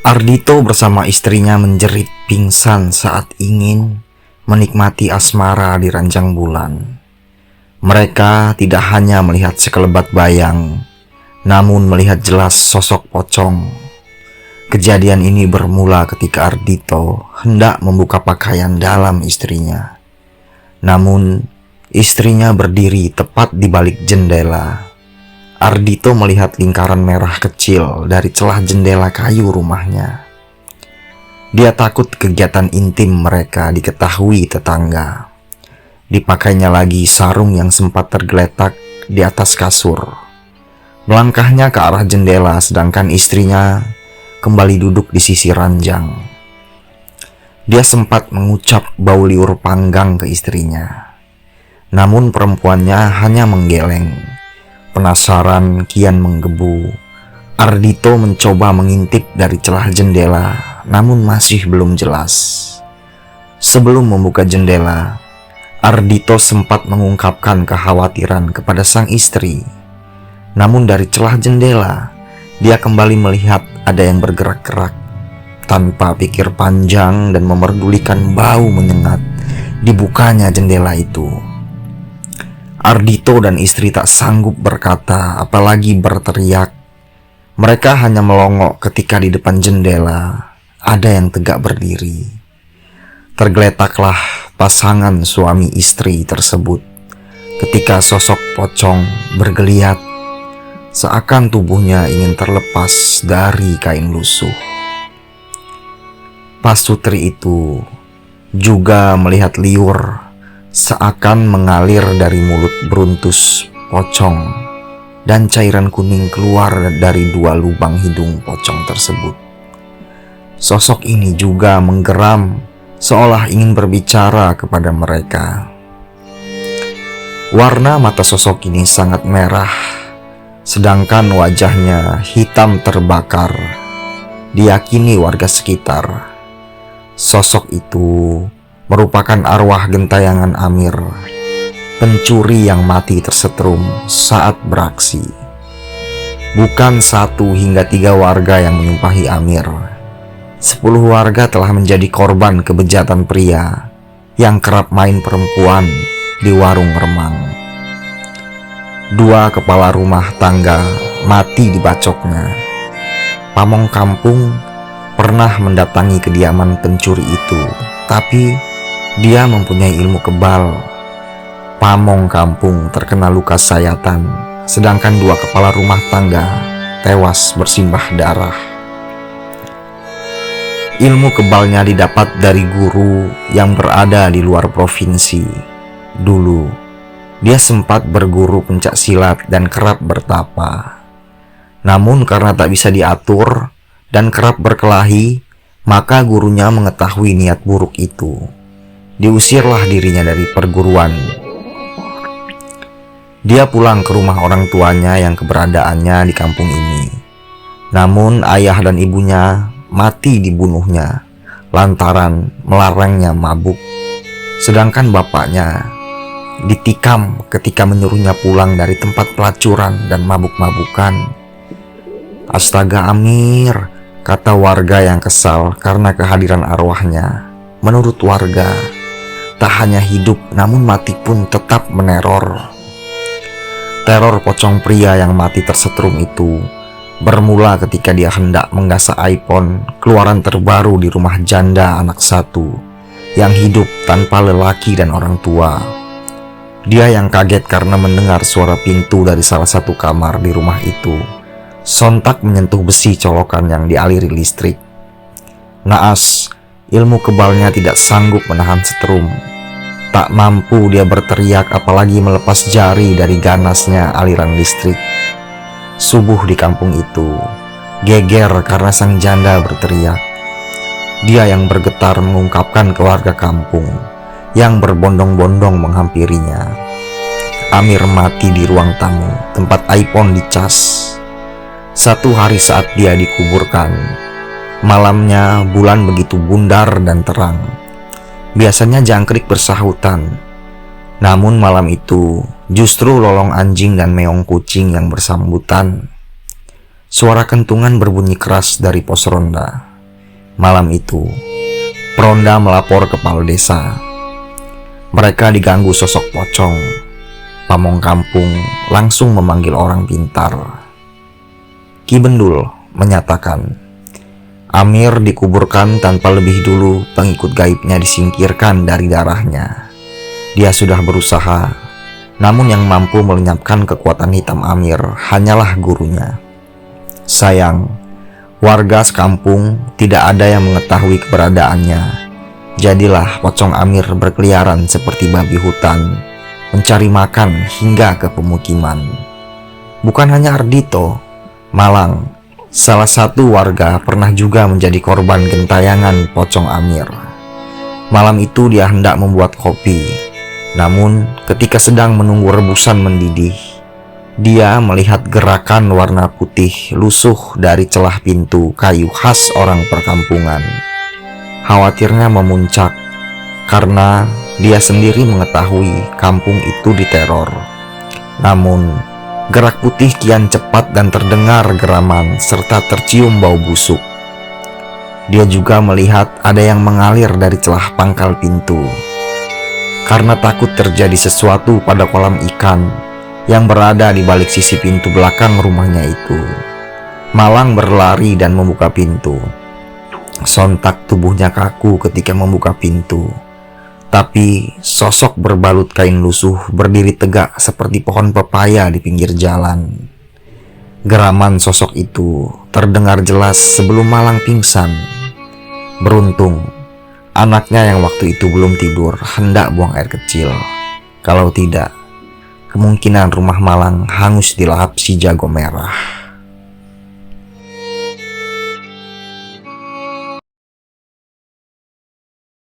Ardhito bersama istrinya menjerit pingsan saat ingin menikmati asmara di ranjang bulan. Mereka tidak hanya melihat sekelebat bayang, namun melihat jelas sosok pocong. Kejadian ini bermula ketika Ardhito hendak membuka pakaian dalam istrinya. Namun, istrinya berdiri tepat di balik jendela. Ardhito melihat lingkaran merah kecil dari celah jendela kayu rumahnya. Dia takut kegiatan intim mereka diketahui tetangga. Dipakainya lagi sarung yang sempat tergeletak di atas kasur. Melangkahnya ke arah jendela sedangkan istrinya kembali duduk di sisi ranjang. Dia sempat mengucap bau liur panggang ke istrinya. Namun perempuannya hanya menggeleng. Penasaran kian menggebu. Ardhito mencoba mengintip dari celah jendela, namun masih belum jelas. Sebelum membuka jendela, Ardhito sempat mengungkapkan kekhawatiran kepada sang istri. Namun dari celah jendela, dia kembali melihat ada yang bergerak-gerak. Tanpa pikir panjang dan memerdulikan bau menyengat dibukanya jendela itu. Ardhito dan istri tak sanggup berkata, apalagi berteriak. Mereka hanya melongok ketika di depan jendela ada yang tegak berdiri. Tergeletaklah pasangan suami istri tersebut ketika sosok pocong bergeliat, seakan tubuhnya ingin terlepas dari kain lusuh. Pasutri itu juga melihat liur seakan mengalir dari mulut beruntus pocong dan cairan kuning keluar dari dua lubang hidung pocong tersebut. Sosok ini juga menggeram seolah ingin berbicara kepada mereka. Warna mata sosok ini sangat merah, sedangkan wajahnya hitam terbakar. Diyakini warga sekitar, sosok itu merupakan arwah gentayangan Amir, pencuri yang mati tersetrum saat beraksi. Bukan 1 hingga 3 warga yang menyumpahi Amir. 10 warga telah menjadi korban kebejatan pria yang kerap main perempuan di warung remang. 2 kepala rumah tangga mati dibacoknya. Pamong kampung pernah mendatangi kediaman pencuri itu, tapi dia mempunyai ilmu kebal. Pamong kampung terkena luka sayatan, sedangkan 2 kepala rumah tangga tewas bersimbah darah. Ilmu kebalnya didapat dari guru yang berada di luar provinsi. Dulu, dia sempat berguru pencak silat dan kerap bertapa. Namun karena tak bisa diatur dan kerap berkelahi, maka gurunya mengetahui niat buruk itu. Diusirlah dirinya dari perguruan. Dia pulang ke rumah orang tuanya yang keberadaannya di kampung ini. Namun ayah dan ibunya mati dibunuhnya lantaran melarangnya mabuk. Sedangkan bapaknya ditikam ketika menyuruhnya pulang dari tempat pelacuran dan mabuk-mabukan. Astaga Amir, kata warga yang kesal karena kehadiran arwahnya. Menurut warga, tak hanya hidup namun mati pun tetap meneror. Teror pocong pria yang mati tersetrum itu bermula ketika dia hendak menggasak iPhone keluaran terbaru di rumah janda anak 1 yang hidup tanpa lelaki dan orang tua. Dia yang kaget karena mendengar suara pintu dari salah satu kamar di rumah itu sontak menyentuh besi colokan yang dialiri listrik. Naas, ilmu kebalnya tidak sanggup menahan setrum. Tak mampu dia berteriak apalagi melepas jari dari ganasnya aliran listrik. Subuh di kampung itu geger karena sang janda berteriak. Dia yang bergetar mengungkapkan ke warga kampung yang berbondong-bondong menghampirinya. Amir mati di ruang tamu tempat iPhone dicas. 1 hari saat dia dikuburkan, malamnya bulan begitu bundar dan terang. Biasanya jangkrik bersahutan, namun malam itu justru lolong anjing dan meong kucing yang bersambutan. Suara kentungan berbunyi keras dari pos ronda. Malam itu, peronda melapor kepala desa. Mereka diganggu sosok pocong. Pamong kampung langsung memanggil orang pintar. Ki Bendul menyatakan, Amir dikuburkan tanpa lebih dulu pengikut gaibnya disingkirkan dari darahnya. Dia sudah berusaha, namun yang mampu melenyapkan kekuatan hitam Amir hanyalah gurunya. Sayang, warga sekampung tidak ada yang mengetahui keberadaannya. Jadilah pocong Amir berkeliaran seperti babi hutan, mencari makan hingga ke pemukiman. Bukan hanya Ardito, Malang, salah satu warga pernah juga menjadi korban gentayangan pocong Amir. Malam itu dia hendak membuat kopi, namun ketika sedang menunggu rebusan mendidih, dia melihat gerakan warna putih lusuh dari celah pintu kayu khas orang perkampungan. Khawatirnya memuncak karena dia sendiri mengetahui kampung itu diteror. Namun, gerak putih kian cepat dan terdengar geraman serta tercium bau busuk. Dia juga melihat ada yang mengalir dari celah pangkal pintu. Karena takut terjadi sesuatu pada kolam ikan yang berada di balik sisi pintu belakang rumahnya itu, Malang berlari dan membuka pintu. Sontak tubuhnya kaku ketika membuka pintu. Tapi sosok berbalut kain lusuh berdiri tegak seperti pohon pepaya di pinggir jalan. Geraman sosok itu terdengar jelas sebelum Malang pingsan. Beruntung, anaknya yang waktu itu belum tidur hendak buang air kecil. Kalau tidak, kemungkinan rumah Malang hangus dilahap si jago merah.